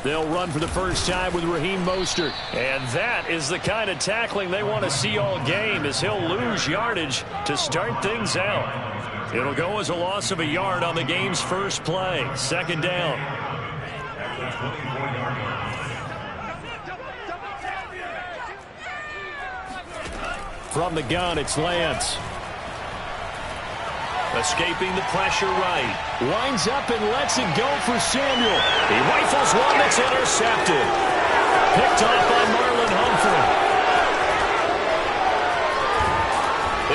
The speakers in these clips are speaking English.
They'll run for the first time with Raheem Mostert. And that is the kind of tackling they want to see all game, as he'll lose yardage to start things out. It'll go as a loss of a yard on the game's first play. Second down. From the gun, it's Lance. Escaping the pressure right. Winds up and lets it go for Samuel. He rifles one that's intercepted. Picked off by Marlon Humphrey.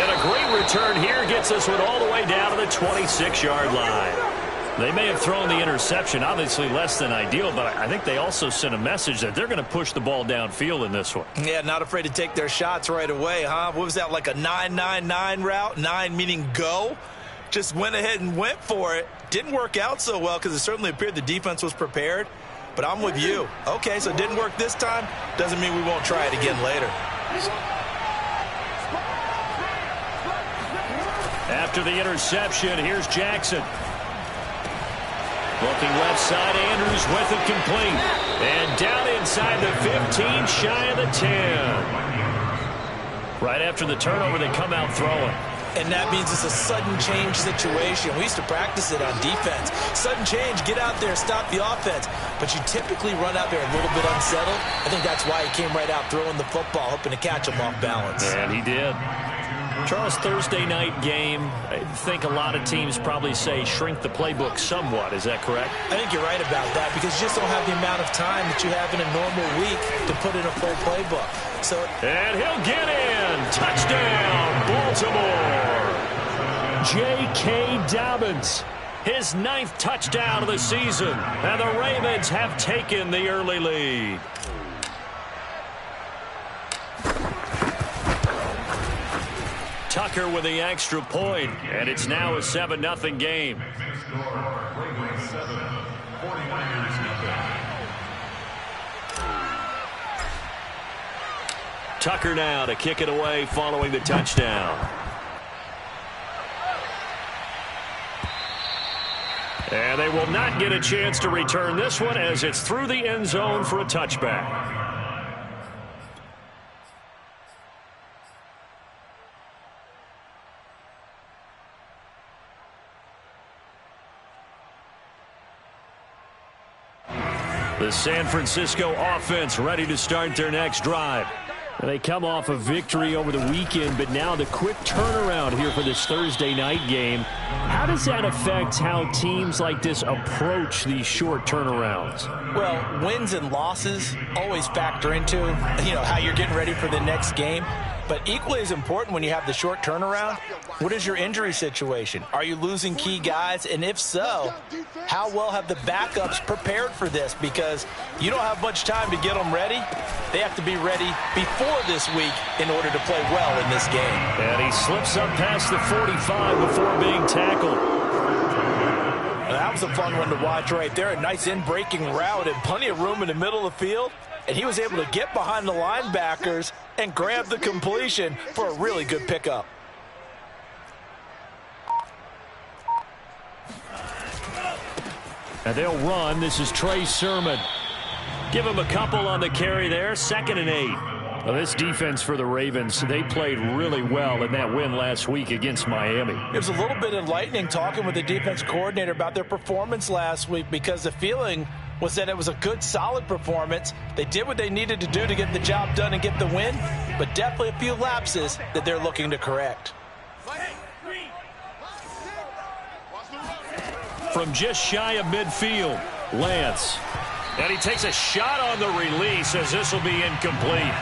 And a great return here gets this one all the way down to the 26-yard line. They may have thrown the interception, obviously less than ideal, but I think they also sent a message that they're going to push the ball downfield in this one. Yeah, not afraid to take their shots right away, huh? What was that, like a 9-9-9 route? 9 meaning go? Just went ahead and went for it. Didn't work out so well because it certainly appeared the defense was prepared. But I'm with you. Okay, so it didn't work this time. Doesn't mean we won't try it again later. After the interception, here's Jackson. Looking left side, Andrews with it complete. And down inside the 15, shy of the 10. Right after the turnover, they come out throwing. And that means it's a sudden change situation. We used to practice it on defense. Sudden change, get out there, stop the offense. But you typically run out there a little bit unsettled. I think that's why he came right out throwing the football, hoping to catch him off balance. And he did. Charles, Thursday night game, I think a lot of teams probably say shrink the playbook somewhat. Is that correct? I think you're right about that because you just don't have the amount of time that you have in a normal week to put in a full playbook. And he'll get in. Touchdown, Baltimore. J.K. Dobbins, his 9th touchdown of the season. And the Ravens have taken the early lead. Tucker with the extra point, and it's now a 7-0 game. Tucker now to kick it away following the touchdown. And they will not get a chance to return this one as it's through the end zone for a touchback. The San Francisco offense ready to start their next drive. They come off a victory over the weekend, but now the quick turnaround here for this Thursday night game. How does that affect how teams like this approach these short turnarounds? Well, wins and losses always factor into, how you're getting ready for the next game. But equally as important when you have the short turnaround, what is your injury situation? Are you losing key guys? And if so, how well have the backups prepared for this? Because you don't have much time to get them ready. They have to be ready before this week in order to play well in this game. And he slips up past the 45 before being tackled. That was a fun one to watch right there. A nice in-breaking route and plenty of room in the middle of the field. And he was able to get behind the linebackers and grab the completion for a really good pickup. And they'll run. This is Trey Sermon. Give him a couple on the carry there. 2nd and 8. Well, this defense for the Ravens, they played really well in that win last week against Miami. It was a little bit enlightening talking with the defense coordinator about their performance last week because the feeling was that it was a good, solid performance. They did what they needed to do to get the job done and get the win, but definitely a few lapses that they're looking to correct. From just shy of midfield, Lance. And he takes a shot on the release as this will be incomplete.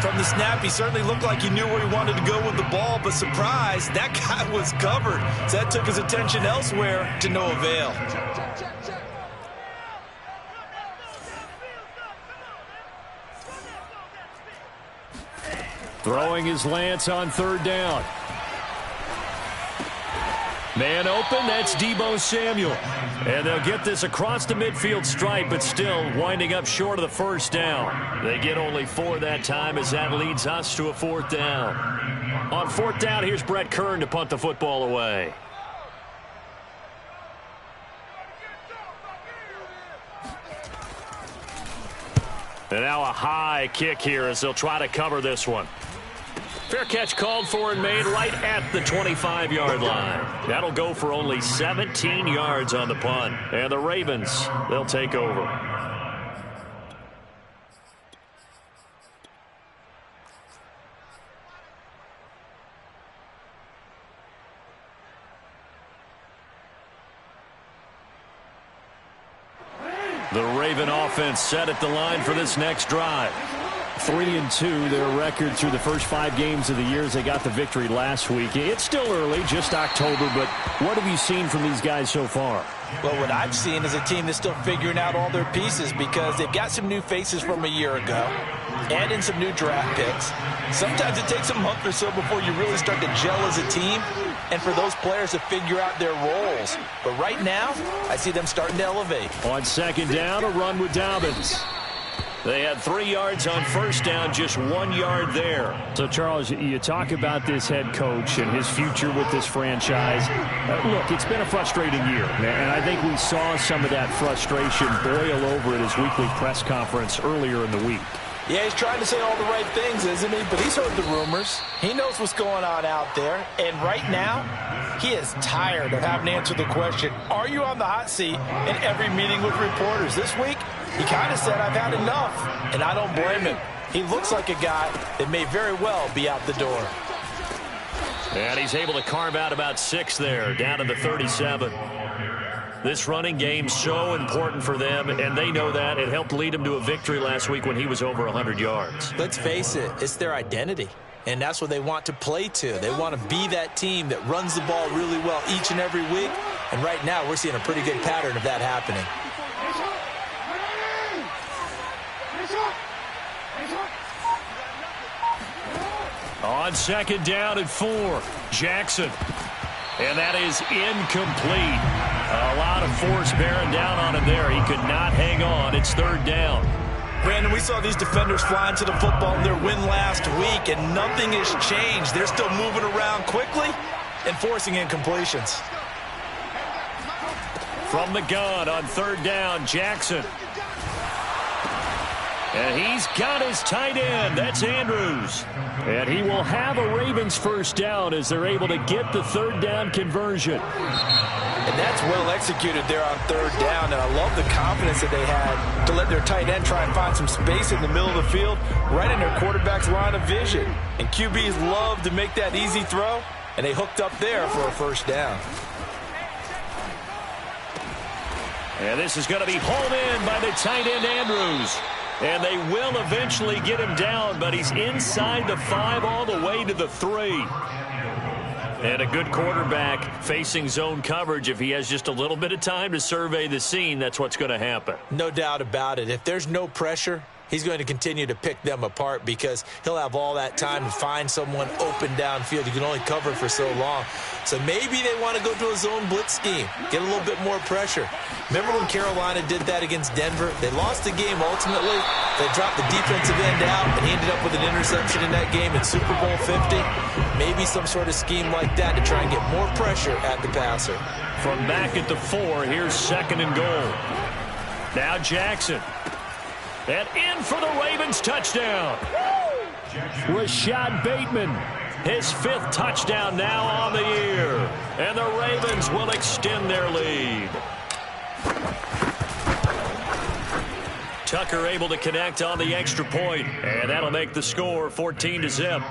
From the snap, he certainly looked like he knew where he wanted to go with the ball, but surprise, that guy was covered. So that took his attention elsewhere to no avail. Throwing his Lance on 3rd down. Man open, that's Deebo Samuel. And they'll get this across the midfield stripe, but still winding up short of the 1st down. They get only 4 that time as that leads us to a 4th down. On 4th down, here's Brett Kern to punt the football away. And now a high kick here as they'll try to cover this one. Fair catch called for and made right at the 25-yard line. That'll go for only 17 yards on the punt. And the Ravens, they'll take over. The Raven offense set at the line for this next drive. 3-2, their record through the first 5 games of the year as they got the victory last week. It's still early, just October, but what have you seen from these guys so far? Well, what I've seen is a team that's still figuring out all their pieces because they've got some new faces from a year ago and in some new draft picks. Sometimes it takes a month or so before you really start to gel as a team and for those players to figure out their roles. But right now, I see them starting to elevate. On second down, a run with Dobbins. They had 3 yards on first down, just 1 yard there. So, Charles, you talk about this head coach and his future with this franchise. Look, it's been a frustrating year, and I think we saw some of that frustration boil over at his weekly press conference earlier in the week. Yeah, he's trying to say all the right things, isn't he? But he's heard the rumors. He knows what's going on out there. And right now, he is tired of having to answer the question, are you on the hot seat in every meeting with reporters? This week, he kind of said, I've had enough. And I don't blame him. He looks like a guy that may very well be out the door. And he's able to carve out about 6 there, down to the 37. This running game so important for them, and they know that. It helped lead them to a victory last week when he was over 100 yards. Let's face it, it's their identity, and that's what they want to play to. They want to be that team that runs the ball really well each and every week, and right now we're seeing a pretty good pattern of that happening. On second down and 4, Jackson. And that is incomplete. A lot of force bearing down on him there. He could not hang on. It's third down. Brandon, we saw these defenders flying to the football in their win last week, and nothing has changed. They're still moving around quickly and forcing incompletions. From the gun on third down, Jackson. And he's got his tight end. That's Andrews. And he will have a Ravens first down as they're able to get the third down conversion. And that's well executed there on third down. And I love the confidence that they had to let their tight end try and find some space in the middle of the field, right in their quarterback's line of vision. And QBs love to make that easy throw, and they hooked up there for a first down. And this is going to be hauled in by the tight end, Andrews. And they will eventually get him down, but he's inside the 5 all the way to the 3. And a good quarterback facing zone coverage. If he has just a little bit of time to survey the scene, that's what's going to happen. No doubt about it. If there's no pressure, he's going to continue to pick them apart because he'll have all that time to find someone open downfield. You can only cover for so long. So maybe they want to go to a zone blitz scheme, get a little bit more pressure. Remember when Carolina did that against Denver? They lost the game ultimately. They dropped the defensive end out, and he ended up with an interception in that game in Super Bowl 50. Maybe some sort of scheme like that to try and get more pressure at the passer. From back at the 4, here's second and goal. Now Jackson. And in for the Ravens touchdown. Rashad Bateman, his 5th touchdown now on the year. And the Ravens will extend their lead. Tucker able to connect on the extra point, and that'll make the score 14-0.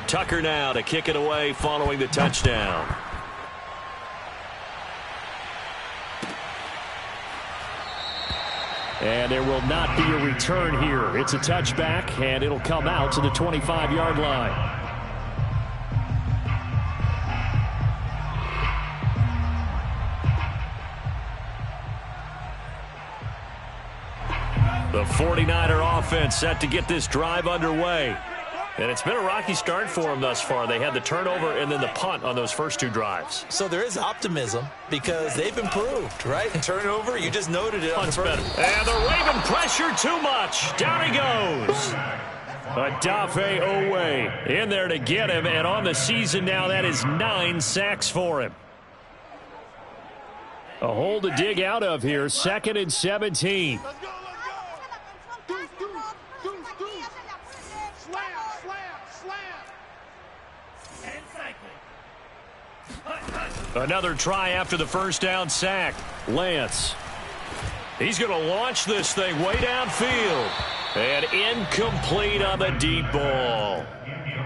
Tucker now to kick it away following the touchdown. And there will not be a return here. It's a touchback, and it'll come out to the 25-yard line. The 49er offense set to get this drive underway. And it's been a rocky start for them thus far. They had the turnover and then the punt on those first 2 drives. So there is optimism because they've improved, right? Turnover, you just noted it. Punt's better. And the Raven pressure too much. Down he goes. Adafe Owe in there to get him. And on the season now, that is 9 sacks for him. A hole to dig out of here. 2nd and 17. Another try after the first down sack. Lance. He's going to launch this thing way downfield. And incomplete on the deep ball.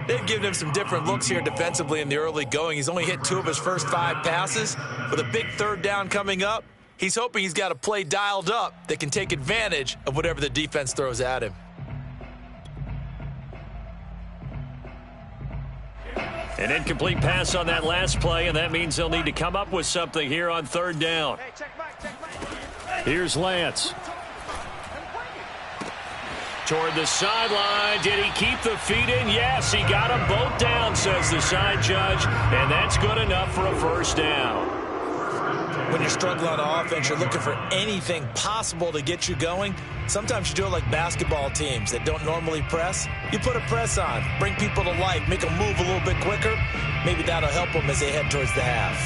They've given him some different looks here defensively in the early going. He's only hit 2 of his first 5 passes. With a big 3rd down coming up, he's hoping he's got a play dialed up that can take advantage of whatever the defense throws at him. An incomplete pass on that last play, and that means they'll need to come up with something here on 3rd down. Here's Lance. Toward the sideline. Did he keep the feet in? Yes, he got them both down, says the side judge, and that's good enough for a 1st down. When you're struggling on offense, you're looking for anything possible to get you going. Sometimes you do it like basketball teams that don't normally press. You put a press on, bring people to life, make them move a little bit quicker. Maybe that'll help them as they head towards the half.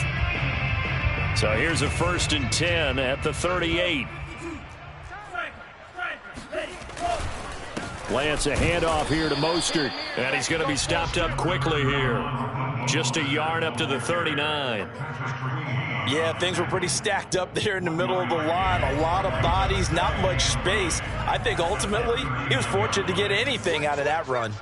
So here's a 1st and 10 at the 38. Lance, a handoff here to Mostert. And he's going to be stopped up quickly here. Just a yard up to the 39. Yeah, things were pretty stacked up there in the middle of the line. A lot of bodies, not much space. I think ultimately he was fortunate to get anything out of that run.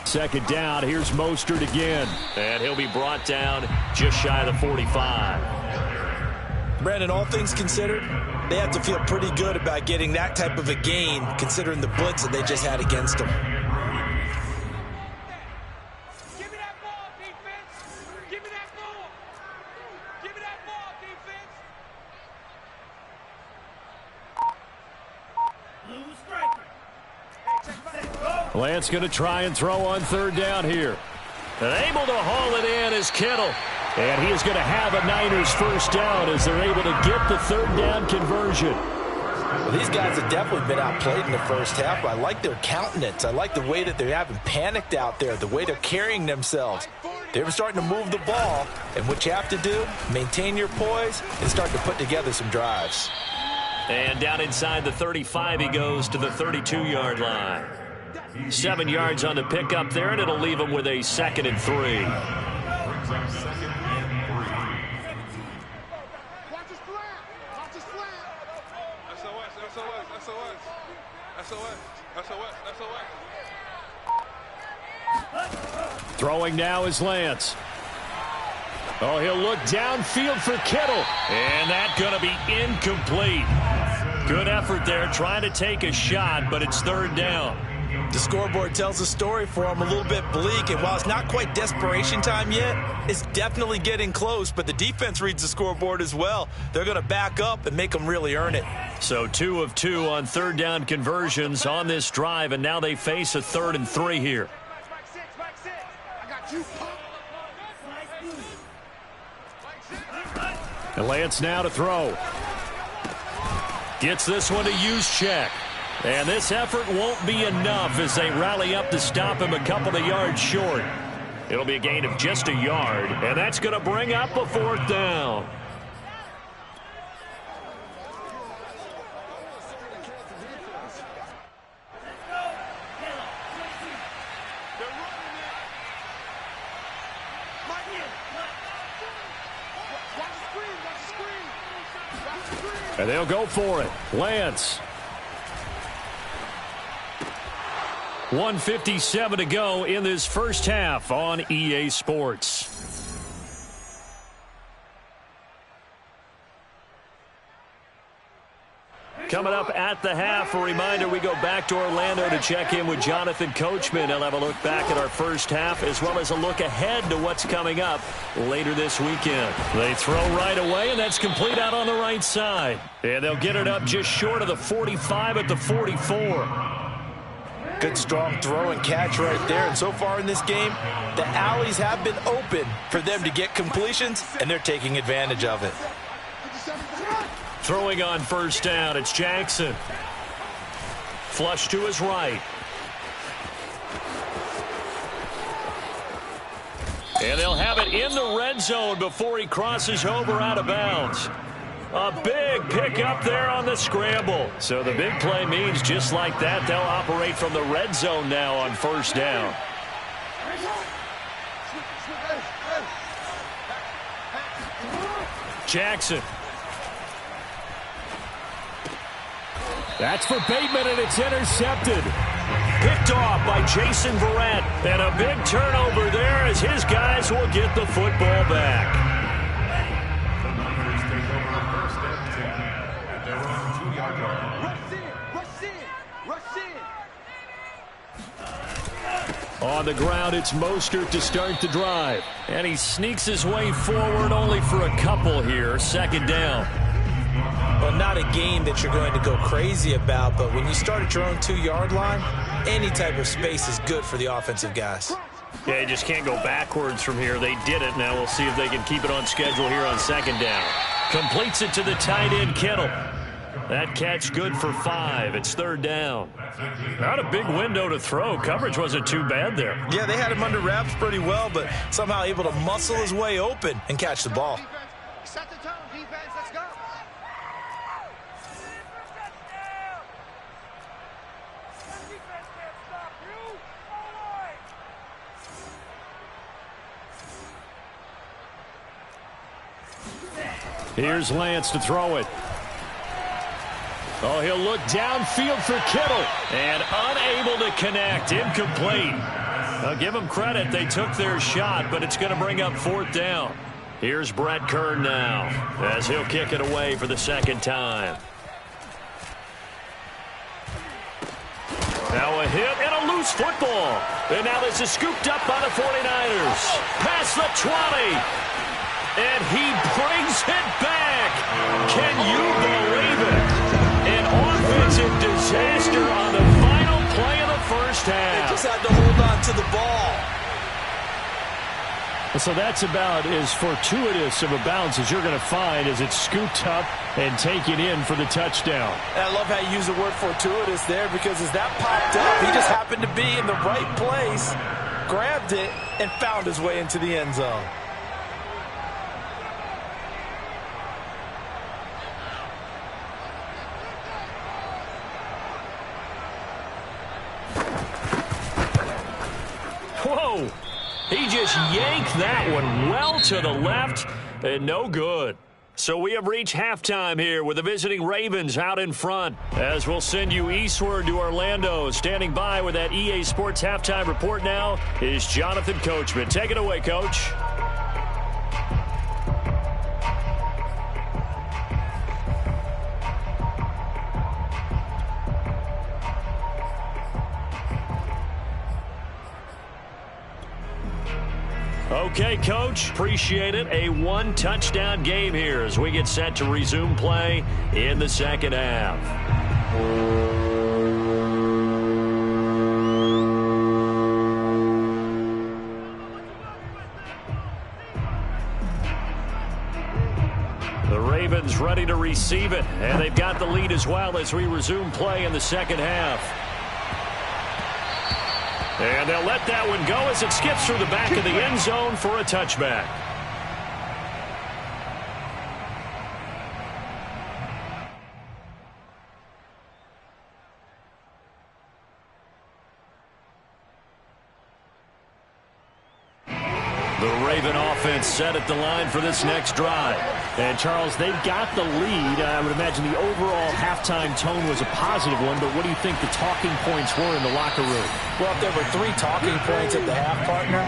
2nd down. Here's Mostert again. And he'll be brought down just shy of the 45. Brandon, all things considered, they have to feel pretty good about getting that type of a gain considering the blitz that they just had against them. Give me that ball, defense. Give me that ball. Give me that ball, defense. Lance going to try and throw on 3rd down here. And able to haul it in is Kittle. And he is going to have a Niners 1st down as they're able to get the 3rd down conversion. Well, these guys have definitely been outplayed in the first half, but I like their countenance. I like the way that they haven't panicked out there, the way they're carrying themselves. They're starting to move the ball, and what you have to do, maintain your poise and start to put together some drives. And down inside the 35, he goes to the 32-yard line. 7 yards on the pickup there, and it'll leave him with a 2nd and 3. Throwing now is Lance. Oh, he'll look downfield for Kittle. And that's going to be incomplete. Good effort there, trying to take a shot, but it's 3rd down. The scoreboard tells a story for him, a little bit bleak, and while it's not quite desperation time yet, it's definitely getting close, but the defense reads the scoreboard as well. They're going to back up and make them really earn it. So 2 of 2 on 3rd down conversions on this drive, and now they face a 3rd and 3 here. And Lance now to throw. Gets this one to Juszczyk. And this effort won't be enough as they rally up to stop him a couple of yards short. It'll be a gain of just a yard, and that's going to bring up a 4th down. And they'll go for it. Lance. 1:57 to go in this first half on EA Sports. Coming up at the half, a reminder, we go back to Orlando to check in with Jonathan Coachman. He'll have a look back at our first half as well as a look ahead to what's coming up later this weekend. They throw right away, and that's complete out on the right side. And they'll get it up just short of the 45 at the 44. Good strong throw and catch right there. And so far in this game, the alleys have been open for them to get completions, and they're taking advantage of it. Throwing on first down, it's Jackson. Flush to his right. And they'll have it in the red zone before he crosses over out of bounds. A big pickup there on the scramble. So the big play means just like that, they'll operate from the red zone now on first down. Jackson. That's for Bateman, and it's intercepted. Picked off by Jason Verrett. And a big turnover there as his guys will get the football back. On the ground, it's Mostert to start the drive. And he sneaks his way forward only for a couple here. Second down. Well, not a game that you're going to go crazy about, but when you start at your own 2-yard line, any type of space is good for the offensive guys. Yeah, you just can't go backwards from here. They did it. Now we'll see if they can keep it on schedule here on second down. Completes it to the tight end, Kittle. That catch good for 5. It's third down. Not a big window to throw. Coverage wasn't too bad there. Yeah, they had him under wraps pretty well, but somehow able to muscle his way open and catch the ball. Set the tone, defense. Let's go. Here's Lance to throw it. Oh, he'll look downfield for Kittle. And unable to connect. Incomplete. I'll give them credit. They took their shot, but it's going to bring up fourth down. Here's Brett Kern now as he'll kick it away for the second time. Now a hit and a loose football. And now this is scooped up by the 49ers. Past the 20. And he brings it back. Can you believe it? An offensive disaster on the final play of the first half. They just had to hold on to the ball. So that's about as fortuitous of a bounce as you're going to find as it's scooped up and taken in for the touchdown. And I love how you use the word fortuitous there, because as that popped up, he just happened to be in the right place, grabbed it, and found his way into the end zone. Whoa! He just yanked that one well to the left, and no good. So we have reached halftime here with the visiting Ravens out in front. As we'll send you eastward to Orlando. Standing by with that EA Sports halftime report now is Jonathan Coachman. Take it away, Coach. Okay, Coach, appreciate it. A one-touchdown game here as we get set to resume play in the second half. The Ravens ready to receive it, and they've got the lead as well as we resume play in the second half. And they'll let that one go as it skips through the back of the end zone for a touchback. The Raven offense set at the line for this next drive. And, Charles, they've got the lead. I would imagine the overall halftime tone was a positive one, but what do you think the talking points were in the locker room? Well, if there were 3 talking points at the half, partner,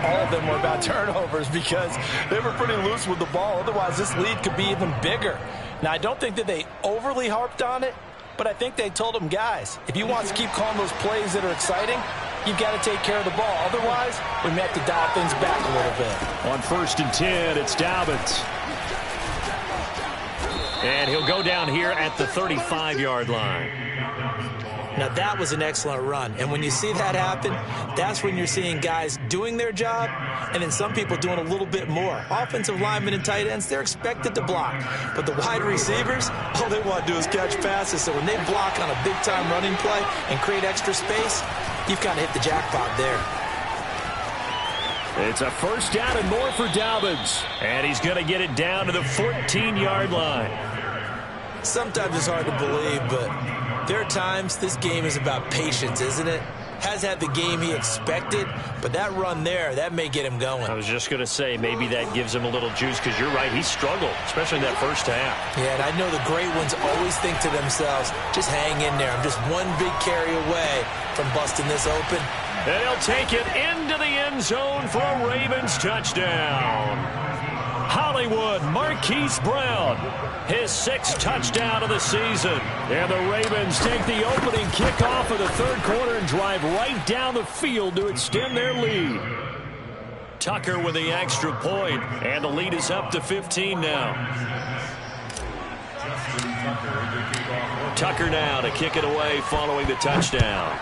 all of them were about turnovers because they were pretty loose with the ball. Otherwise, this lead could be even bigger. Now, I don't think that they overly harped on it, but I think they told them, guys, if you want to keep calling those plays that are exciting, you've got to take care of the ball. Otherwise, we may have to dial things back a little bit. On 1st and 10, it's Dobbins. And he'll go down here at the 35-yard line. Now, that was an excellent run. And when you see that happen, that's when you're seeing guys doing their job and then some people doing a little bit more. Offensive linemen and tight ends, they're expected to block. But the wide receivers, all they want to do is catch passes. So when they block on a big-time running play and create extra space, you've kind of hit the jackpot there. It's a first down and more for Dobbins. And he's going to get it down to the 14-yard line. Sometimes it's hard to believe, but there are times this game is about patience, isn't it? Has had the game he expected, but that run there, that may get him going. I was just going to say, maybe that gives him a little juice, because you're right, he struggled, especially in that first half. Yeah, and I know the great ones always think to themselves, just hang in there. I'm just one big carry away from busting this open. And he'll take it into the end zone for a Ravens touchdown. Hollywood Marquise Brown, his 6th touchdown of the season. And the Ravens take the opening kickoff of the third quarter and drive right down the field to extend their lead. Tucker with the extra point, and the lead is up to 15 now. Tucker now to kick it away following the touchdown.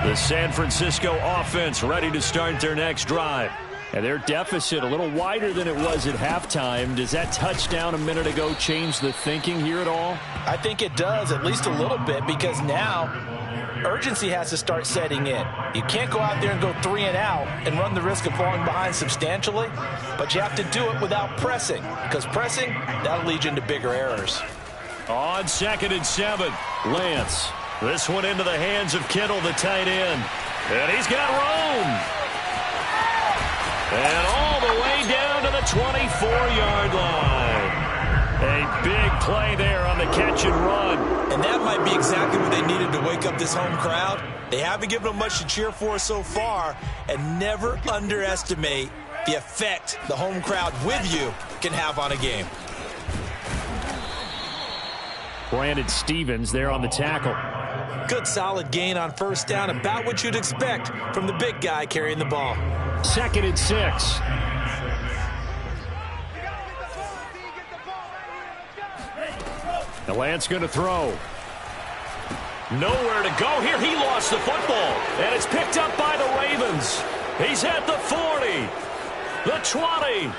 The San Francisco offense ready to start their next drive. And their deficit a little wider than it was at halftime. Does that touchdown a minute ago change the thinking here at all? I think it does, at least a little bit, because now urgency has to start setting in. You can't go out there and go 3 and out and run the risk of falling behind substantially, but you have to do it without pressing, because pressing, that'll lead you into bigger errors. On 2nd and 7, Lance. This one into the hands of Kittle, the tight end. And he's got room. And all the way down to the 24-yard line. A big play there on the catch and run. And that might be exactly what they needed to wake up this home crowd. They haven't given them much to cheer for so far. And never underestimate the effect the home crowd with you can have on a game. Brandon Stevens there on the tackle. Good solid gain on first down, about what you'd expect from the big guy carrying the ball. 2nd and 6. The Lance going to throw. Nowhere to go here. He lost the football. And it's picked up by the Ravens. He's at the 40. The 20.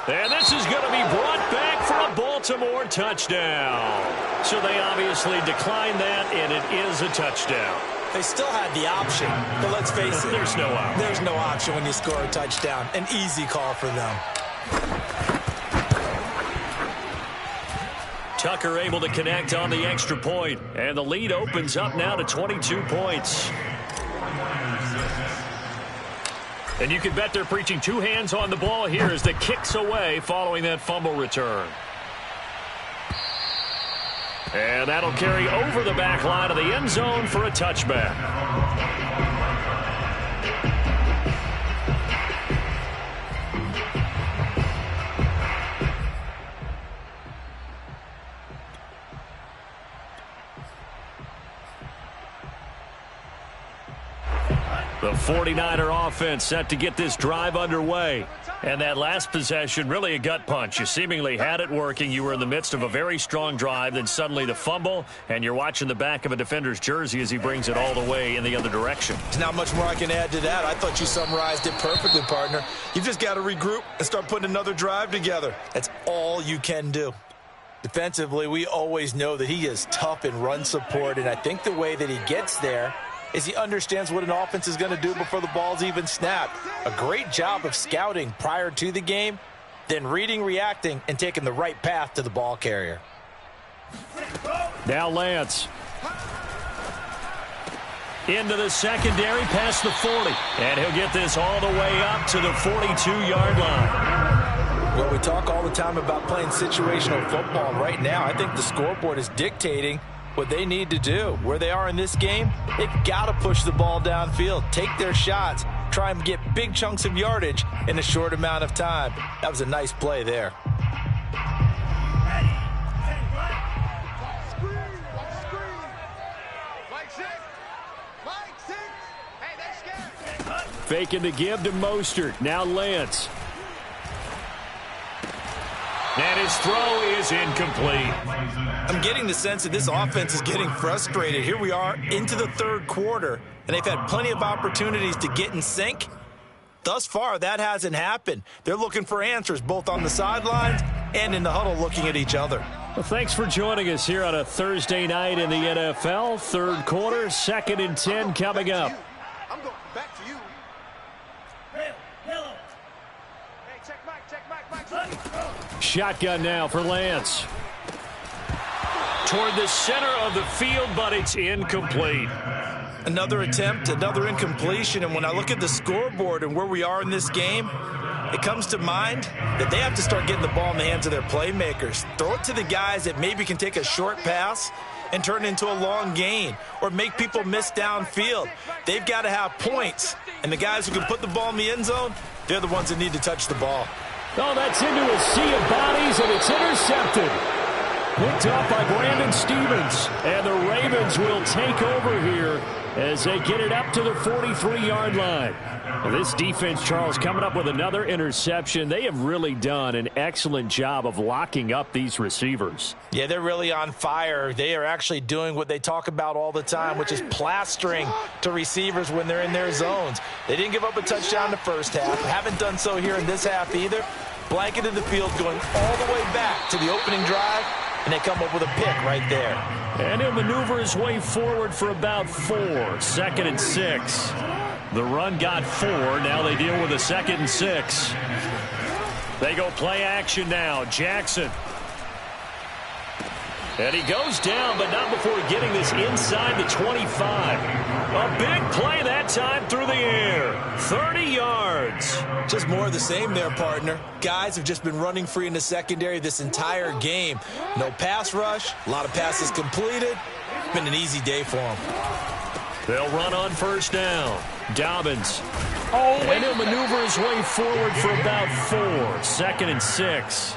And this is going to be brought back for a Baltimore touchdown. So they obviously declined that, and it is a touchdown. They still had the option, but let's face it. There's no option. There's no option when you score a touchdown. An easy call for them. Tucker able to connect on the extra point, and the lead opens up now to 22 points. And you can bet they're preaching 2 hands on the ball here as the kick's away following that fumble return. And that'll carry over the back line of the end zone for a touchback. The 49er offense set to get this drive underway. And that last possession, really a gut punch. You seemingly had it working. You were in the midst of a very strong drive. Then suddenly the fumble, and you're watching the back of a defender's jersey as he brings it all the way in the other direction. There's not much more I can add to that. I thought you summarized it perfectly, partner. You've just got to regroup and start putting another drive together. That's all you can do. Defensively, we always know that he is tough in run support, and I think the way that he gets there is he understands what an offense is going to do before the ball's even snapped. A great job of scouting prior to the game, then reading, reacting, and taking the right path to the ball carrier. Now Lance. Into the secondary, past the 40. And he'll get this all the way up to the 42-yard line. Well, we talk all the time about playing situational football. Right now, I think the scoreboard is dictating what they need to do. Where they are in this game, they've got to push the ball downfield, take their shots, try and get big chunks of yardage in a short amount of time. That was a nice play there. Faking the give to Mostert. Now Lance. And his throw is incomplete. I'm getting the sense that this offense is getting frustrated. Here we are into the third quarter, and they've had plenty of opportunities to get in sync. Thus far, that hasn't happened. They're looking for answers both on the sidelines and in the huddle looking at each other. Well, thanks for joining us here on a Thursday night in the NFL. Third quarter, 2nd and 10 coming up. I'm going back to you. Hey, check Mike. Shotgun now for Lance. Toward the center of the field, but it's incomplete. Another attempt, another incompletion, and when I look at the scoreboard and where we are in this game, it comes to mind that they have to start getting the ball in the hands of their playmakers. Throw it to the guys that maybe can take a short pass and turn it into a long gain or make people miss downfield. They've got to have points, and the guys who can put the ball in the end zone, they're the ones that need to touch the ball. Oh, that's into a sea of bodies, and it's intercepted. Picked up by Brandon Stevens, and the Ravens will take over here as they get it up to the 43-yard line. This defense, Charles, coming up with another interception. They have really done an excellent job of locking up these receivers. Yeah, they're really on fire. They are actually doing what they talk about all the time, which is plastering to receivers when they're in their zones. They didn't give up a touchdown in the first half. Haven't done so here in this half either. Blanketed the field going all the way back to the opening drive, and they come up with a pick right there. And he'll maneuver his way forward for about 4. 2nd and 6. The run got 4. Now they deal with a 2nd and 6. They go play action now. Jackson. And he goes down, but not before getting this inside the 25. A big play that time through the air. 30 yards. Just more of the same there, partner. Guys have just been running free in the secondary this entire game. No pass rush, a lot of passes completed. Been an easy day for them. They'll run on first down. Dobbins. And he'll maneuver his way forward for about 4. 2nd and 6.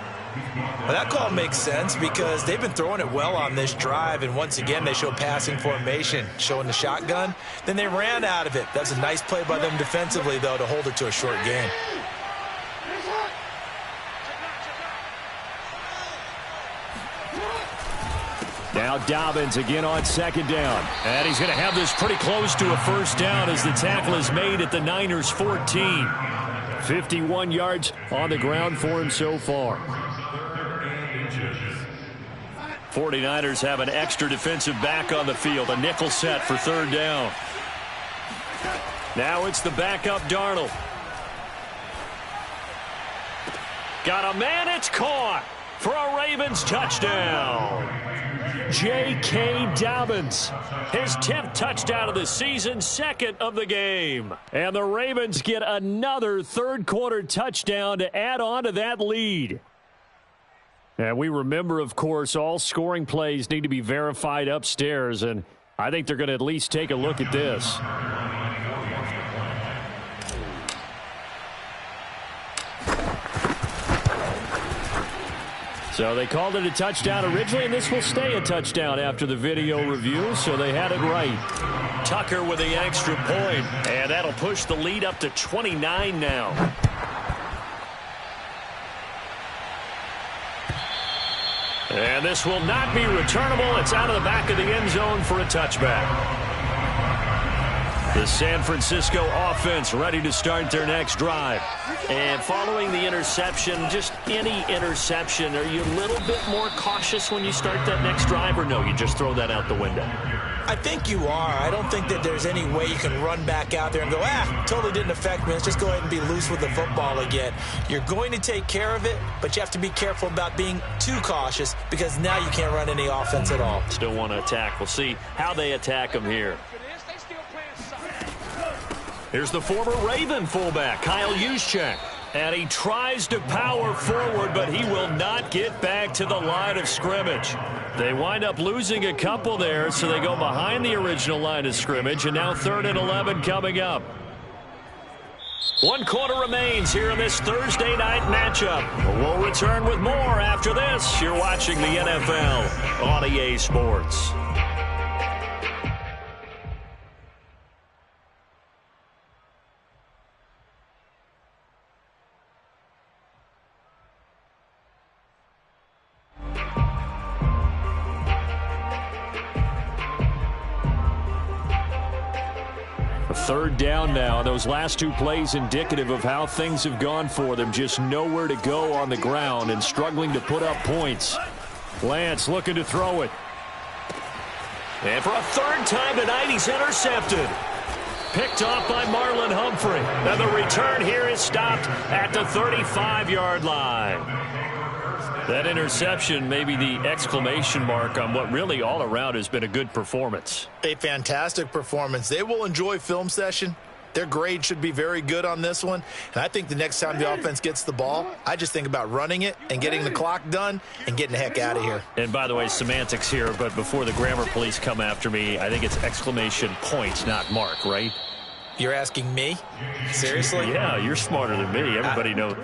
Well, that call makes sense because they've been throwing it well on this drive, and once again they show passing formation, showing the shotgun. Then they ran out of it. That's a nice play by them defensively, though, to hold it to a short gain. Now Dobbins again on 2nd down. And he's going to have this pretty close to a first down as the tackle is made at the Niners' 14. 51 yards on the ground for him so far. 49ers have an extra defensive back on the field. A nickel set for 3rd down. Now it's the backup Darnold. Got a man, it's caught for a Ravens touchdown. J.K. Dobbins, his 10th touchdown of the season, 2nd of the game. And the Ravens get another third-quarter touchdown to add on to that lead. And we remember, of course, all scoring plays need to be verified upstairs, and I think they're going to at least take a look at this. So they called it a touchdown originally, and this will stay a touchdown after the video review, so they had it right. Tucker with the extra point, and that'll push the lead up to 29 now. And this will not be returnable. It's out of the back of the end zone for a touchback. The San Francisco offense ready to start their next drive. And following the interception, just any interception, are you a little bit more cautious when you start that next drive, or no, you just throw that out the window? I think you are. I don't think that there's any way you can run back out there and go, totally didn't affect me. Let's just go ahead and be loose with the football again. You're going to take care of it, but you have to be careful about being too cautious because now you can't run any offense at all. Still want to attack. We'll see how they attack them here. Here's the former Raven fullback, Kyle Juszczyk. And he tries to power forward, but he will not get back to the line of scrimmage. They wind up losing a couple there, so they go behind the original line of scrimmage, and now 3rd and 11 coming up. 1 quarter remains here in this Thursday night matchup. We'll return with more after this. You're watching the NFL on EA Sports. Third down now. Those last two plays indicative of how things have gone for them. Just nowhere to go on the ground and struggling to put up points. Lance looking to throw it. And for a third time tonight, he's intercepted. Picked off by Marlon Humphrey. And the return here is stopped at the 35-yard line. That interception may be the exclamation mark on what really all around has been a good performance. A fantastic performance. They will enjoy film session. Their grade should be very good on this one. And I think the next time the offense gets the ball, I just think about running it and getting the clock done and getting the heck out of here. And by the way, semantics here, but before the grammar police come after me, I think it's exclamation point, not mark, right? You're asking me? Seriously? Yeah, you're smarter than me. Everybody knows.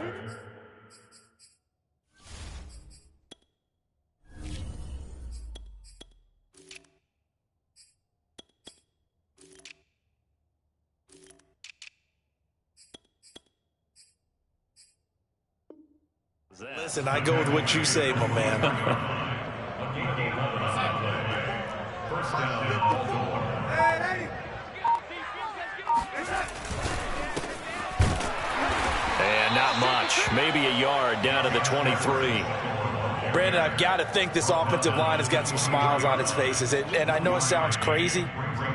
Listen, I go with what you say, my man. And not much. Maybe a yard down to the 23. Brandon, I've got to think this offensive line has got some smiles on its faces. And I know it sounds crazy,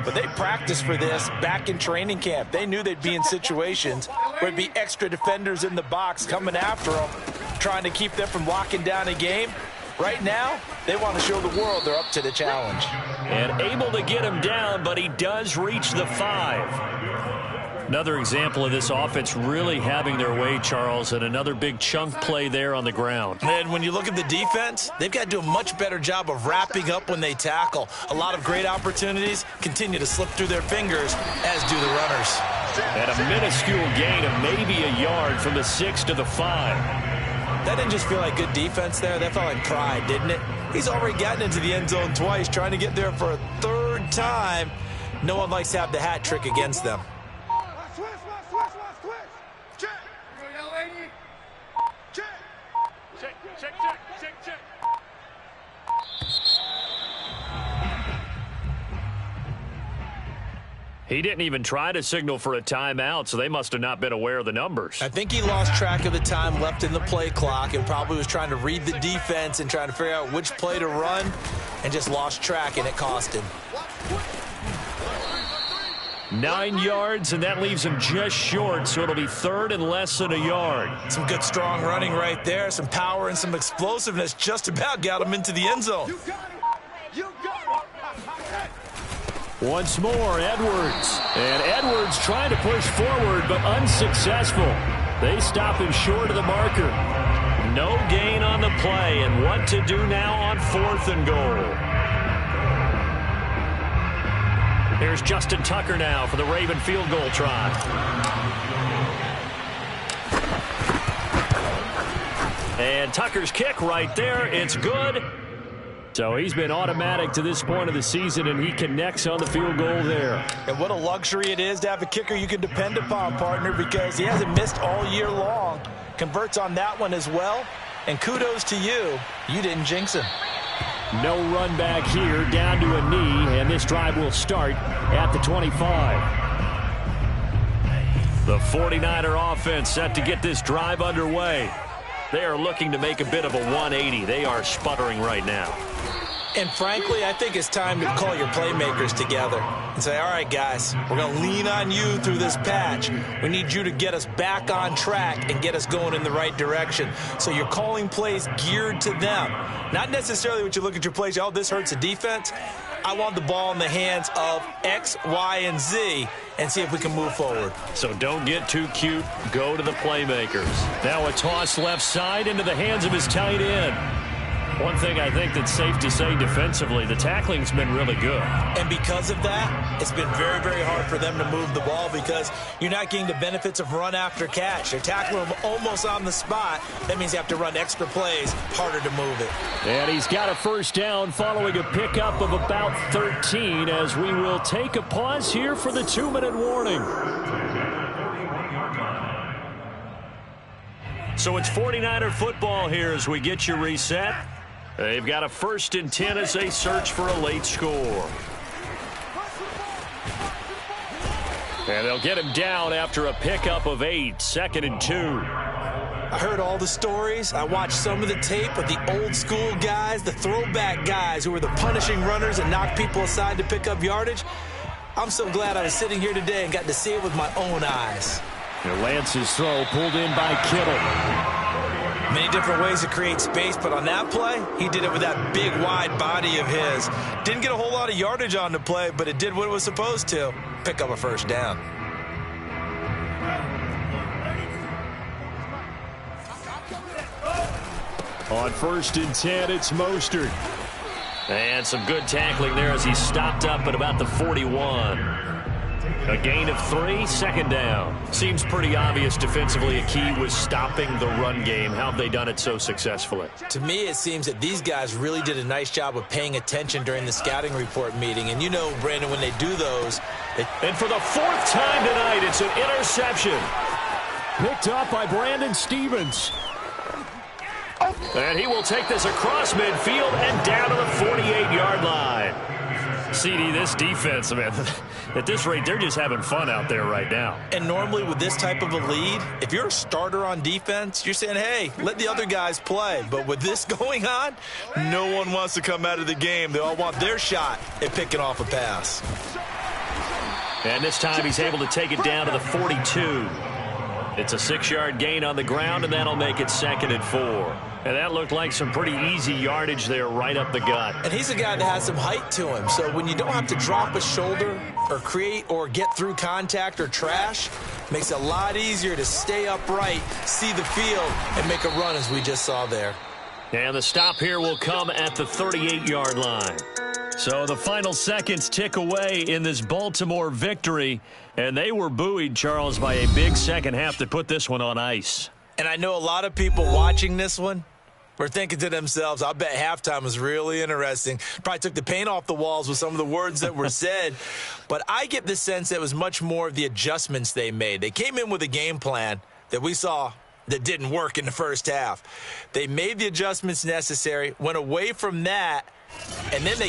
but they practiced for this back in training camp. They knew they'd be in situations where there'd be extra defenders in the box coming after them, trying to keep them from locking down a game. Right now, they want to show the world they're up to the challenge. And able to get him down, but he does reach the 5. Another example of this offense really having their way, Charles, and another big chunk play there on the ground. And when you look at the defense, they've got to do a much better job of wrapping up when they tackle. A lot of great opportunities continue to slip through their fingers, as do the runners. And a minuscule gain of maybe a yard from the 6 to the 5. That didn't just feel like good defense there. That felt like pride, didn't it? He's already gotten into the end zone twice, trying to get there for a third time. No one likes to have the hat trick against them. He didn't even try to signal for a timeout, so they must have not been aware of the numbers. I think he lost track of the time left in the play clock and probably was trying to read the defense and trying to figure out which play to run and just lost track, and it cost him. 9 yards, and that leaves him just short, so it'll be third and less than a yard. Some good, strong running right there. Some power and some explosiveness just about got him into the end zone. Once more, Edwards. And Edwards trying to push forward, but unsuccessful. They stop him short of the marker. No gain on the play, and what to do now on 4th and goal. Here's Justin Tucker now for the Raven field goal try. And Tucker's kick right there. It's good. So he's been automatic to this point of the season, and he connects on the field goal there. And what a luxury it is to have a kicker you can depend upon, partner, because he hasn't missed all year long. Converts on that one as well. And kudos to you. You didn't jinx him. No run back here, down to a knee, and this drive will start at the 25. The 49er offense set to get this drive underway. They are looking to make a bit of a 180. They are sputtering right now. And frankly, I think it's time to call your playmakers together and say, all right, guys, we're going to lean on you through this patch. We need you to get us back on track and get us going in the right direction. So you're calling plays geared to them. Not necessarily what you look at your plays, oh, this hurts the defense. I want the ball in the hands of X, Y, and Z and see if we can move forward. So don't get too cute. Go to the playmakers. Now a toss left side into the hands of his tight end. One thing I think that's safe to say defensively, the tackling's been really good. And because of that, it's been very, very hard for them to move the ball because you're not getting the benefits of run after catch. They're tackling them almost on the spot. That means you have to run extra plays, harder to move it. And he's got a first down following a pickup of about 13 as we will take a pause here for the 2-minute warning. So it's 49er football here as we get you reset. They've got a 1st and 10 as they search for a late score. And they'll get him down after a pickup of 8, 2nd and 2. I heard all the stories. I watched some of the tape of the old school guys, the throwback guys who were the punishing runners and knocked people aside to pick up yardage. I'm so glad I was sitting here today and got to see it with my own eyes. And Lance's throw pulled in by Kittle. Many different ways to create space, but on that play, he did it with that big, wide body of his. Didn't get a whole lot of yardage on the play, but it did what it was supposed to. Pick up a first down. On 1st and 10, it's Mostert. And some good tackling there as he stopped up at about the 41. A gain of 3, 2nd down. Seems pretty obvious defensively a key was stopping the run game. How have they done it so successfully? To me, it seems that these guys really did a nice job of paying attention during the scouting report meeting. And you know, Brandon, when they do those... And for the 4th time tonight, it's an interception. Picked up by Brandon Stevens. And he will take this across midfield and down to the 48-yard line. CD, this defense, man, at this rate, they're just having fun out there right now. And normally with this type of a lead, if you're a starter on defense, you're saying, hey, let the other guys play. But with this going on, no one wants to come out of the game. They all want their shot at picking off a pass. And this time he's able to take it down to the 42. It's a 6-yard gain on the ground, and that'll make it 2nd and 4. And that looked like some pretty easy yardage there right up the gut. And he's a guy that has some height to him. So when you don't have to drop a shoulder or create or get through contact or trash, makes it a lot easier to stay upright, see the field, and make a run as we just saw there. And the stop here will come at the 38-yard line. So the final seconds tick away in this Baltimore victory. And they were buoyed, Charles, by a big second half to put this one on ice. And I know a lot of people watching this one were thinking to themselves, I bet halftime was really interesting. Probably took the paint off the walls with some of the words that were said. But I get the sense that it was much more of the adjustments they made. They came in with a game plan that we saw that didn't work in the first half. They made the adjustments necessary, went away from that, and then they